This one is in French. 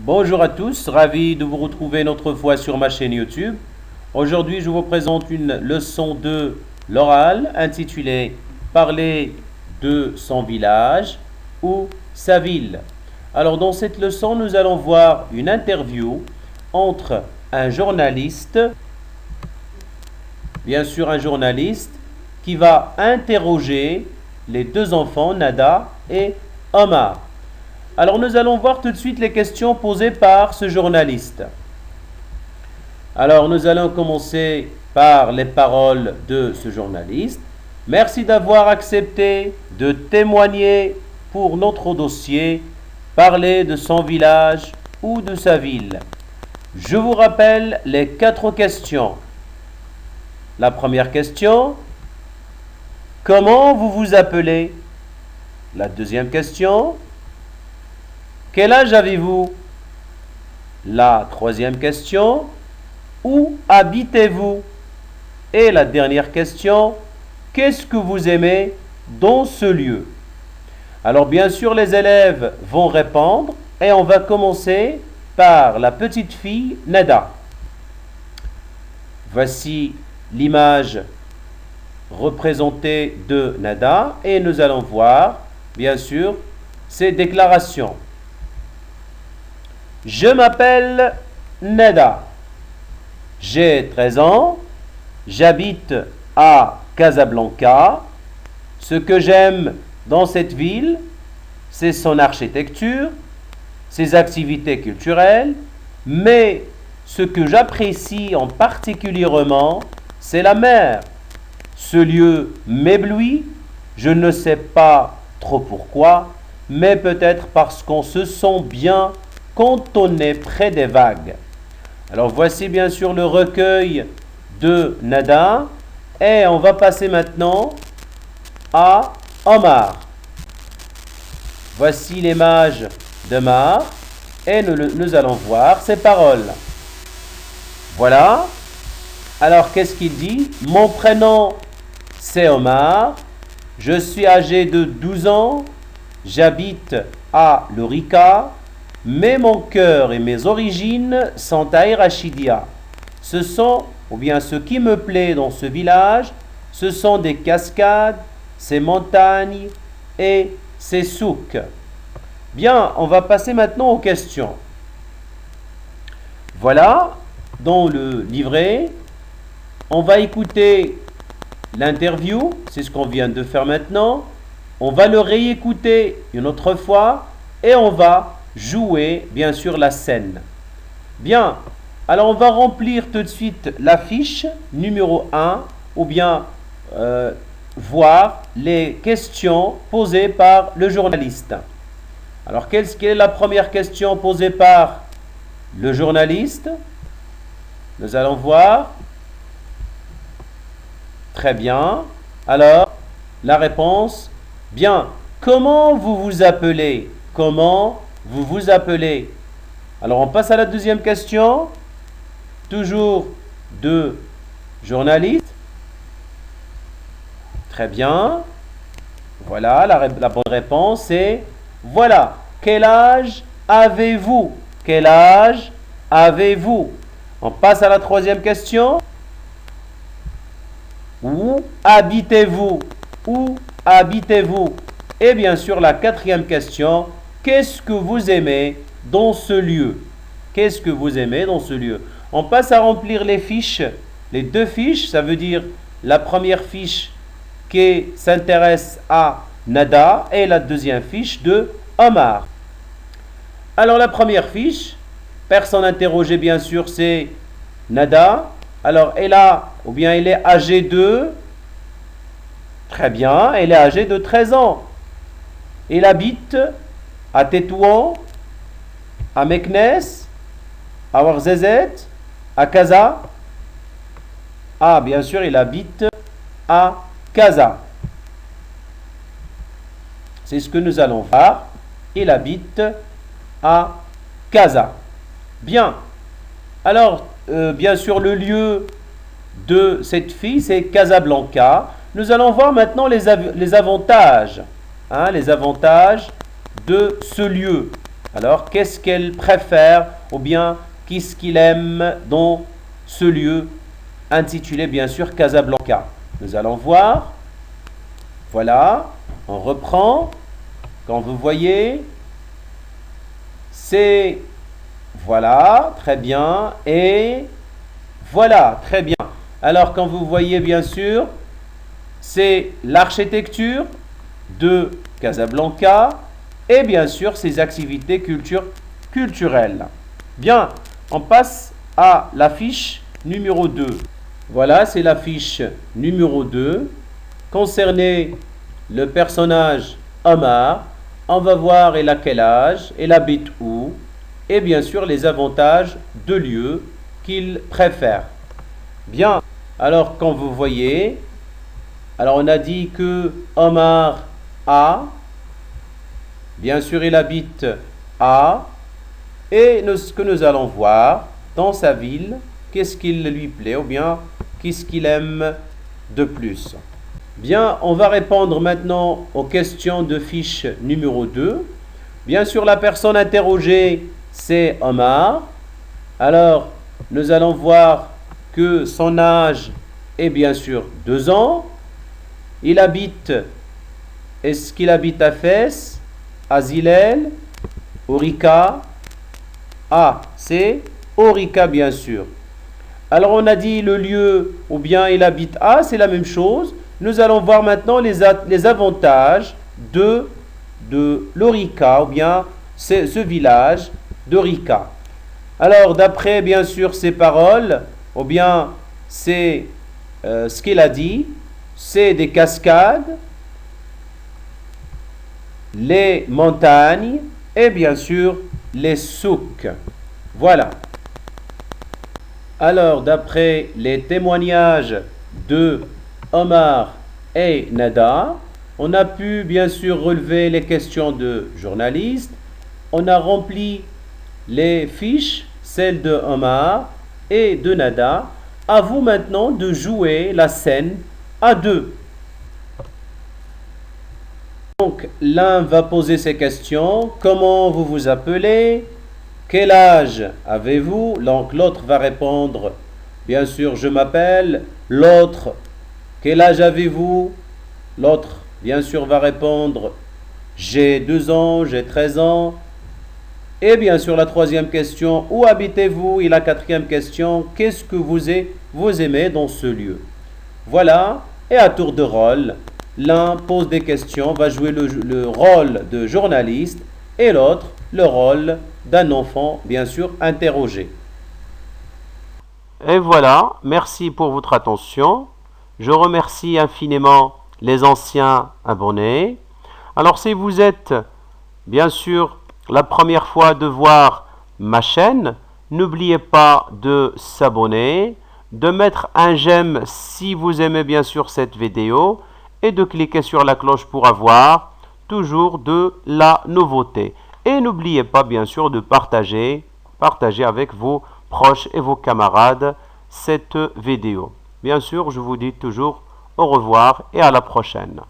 Bonjour à tous, ravi de vous retrouver une autre fois sur ma chaîne YouTube. Aujourd'hui, je vous présente une leçon de l'oral intitulée Parler de son village ou sa ville. Alors, dans cette leçon, nous allons voir une interview entre un journaliste, bien sûr un journaliste, qui va interroger les deux enfants, Nada et Omar. Alors nous allons voir tout de suite les questions posées par ce journaliste. Alors nous allons commencer par les paroles de ce journaliste. Merci d'avoir accepté de témoigner pour notre dossier, parler de son village ou de sa ville. Je vous rappelle les 4 questions. La première question, comment vous vous appelez? La deuxième question, quel âge avez-vous? La troisième question, où habitez-vous? Et la dernière question, qu'est-ce que vous aimez dans ce lieu? Alors bien sûr, les élèves vont répondre et on va commencer par la petite fille Nada. Voici l'image représentée de Nada et nous allons voir, bien sûr, ses déclarations. Je m'appelle Nada. J'ai 13 ans. J'habite à Casablanca. Ce que j'aime dans cette ville, c'est son architecture, ses activités culturelles, mais ce que j'apprécie en particulièrement, c'est la mer. Ce lieu m'éblouit, je ne sais pas trop pourquoi, mais peut-être parce qu'on se sent bien quand on est près des vagues. Alors voici bien sûr le recueil de Nada et on va passer maintenant à Omar. Voici l'image d'Omar et nous allons voir ses paroles. Voilà. Alors qu'est-ce qu'il dit? Mon prénom c'est Omar. Je suis âgé de 12 ans. J'habite à Lorica. Mais mon cœur et mes origines sont à Rachidia. Ce qui me plaît dans ce village, ce sont des cascades, ces montagnes et ces souks. Bien, on va passer maintenant aux questions. Voilà, dans le livret, on va écouter l'interview, c'est ce qu'on vient de faire maintenant. On va le réécouter une autre fois et on va jouer, bien sûr, la scène. Bien, alors on va remplir tout de suite la fiche numéro 1 ou bien voir les questions posées par le journaliste. Alors, quelle est la première question posée par le journaliste? Nous allons voir. Très bien. Alors, la réponse. Bien, comment vous vous appelez? Comment vous vous appelez? Alors on passe à la deuxième question, toujours de journaliste. Très bien. Voilà, la bonne réponse est voilà. Quel âge avez-vous? Quel âge avez-vous? On passe à la troisième question. Où habitez-vous? Où habitez-vous? Et bien sûr la quatrième question. Qu'est-ce que vous aimez dans ce lieu? Qu'est-ce que vous aimez dans ce lieu? On passe à remplir les fiches, les 2 fiches, ça veut dire la première fiche qui s'intéresse à Nada et la deuxième fiche de Omar. Alors la première fiche, personne interrogée bien sûr, c'est Nada. Alors elle est âgée de, très bien, elle est âgée de 13 ans. Elle habite à Tétouan, à Meknes, à Ouarzazate, à Casa. Ah, bien sûr, il habite à Casa. C'est ce que nous allons voir. Il habite à Casa. Bien. Alors, bien sûr, le lieu de cette fille, c'est Casablanca. Nous allons voir maintenant les avantages. Les avantages de ce lieu. Alors, qu'est-ce qu'elle préfère ou bien qu'est-ce qu'il aime dans ce lieu intitulé bien sûr Casablanca? Nous allons voir. Voilà, on reprend. Quand vous voyez, c'est voilà, très bien. Et voilà, très bien. Alors, quand vous voyez bien sûr, c'est l'architecture de Casablanca et bien sûr ses activités culturelles. Bien, on passe à la fiche numéro 2. Voilà, c'est la fiche numéro 2. Concernant le personnage Omar, on va voir il a quel âge, il habite où, et bien sûr les avantages de lieu qu'il préfère. Bien, alors quand vous voyez, alors on a dit que Omar a, bien sûr il habite à, et ce que nous allons voir dans sa ville, qu'est-ce qu'il lui plaît ou bien qu'est-ce qu'il aime de plus. Bien, on va répondre maintenant aux questions de fiche numéro 2. Bien sûr, la personne interrogée, c'est Omar. Alors, nous allons voir que son âge est bien sûr 2 ans. Il habite, est-ce qu'il habite à Fès, à Zilel, Orica? Ah, c'est Orica bien sûr. Alors on a dit le lieu ou bien il habite à, c'est la même chose. Nous allons voir maintenant les avantages de l'Orica ou bien ce village d'Orica. Alors d'après bien sûr ses paroles ou bien c'est ce qu'il a dit, c'est des cascades, les montagnes et bien sûr les souks. Voilà. Alors, d'après les témoignages de Omar et Nada, on a pu bien sûr relever les questions de journalistes. On a rempli les fiches, celles de Omar et de Nada. À vous maintenant de jouer la scène à deux. Donc, l'un va poser ses questions. Comment vous vous appelez? Quel âge avez-vous? Donc l'autre va répondre, bien sûr, je m'appelle. L'autre, quel âge avez-vous? L'autre, bien sûr, va répondre, j'ai 2 ans, j'ai 13 ans. Et bien sûr, la troisième question, où habitez-vous? Et la quatrième question, qu'est-ce que vous aimez dans ce lieu? Voilà, et à tour de rôle, l'un pose des questions, va jouer le rôle de journaliste et l'autre le rôle d'un enfant, bien sûr, interrogé. Et voilà, merci pour votre attention. Je remercie infiniment les anciens abonnés. Alors si vous êtes, bien sûr, la première fois de voir ma chaîne, n'oubliez pas de s'abonner, de mettre un j'aime si vous aimez bien sûr cette vidéo et de cliquer sur la cloche pour avoir toujours de la nouveauté. Et n'oubliez pas bien sûr de partager avec vos proches et vos camarades cette vidéo. Bien sûr, je vous dis toujours au revoir et à la prochaine.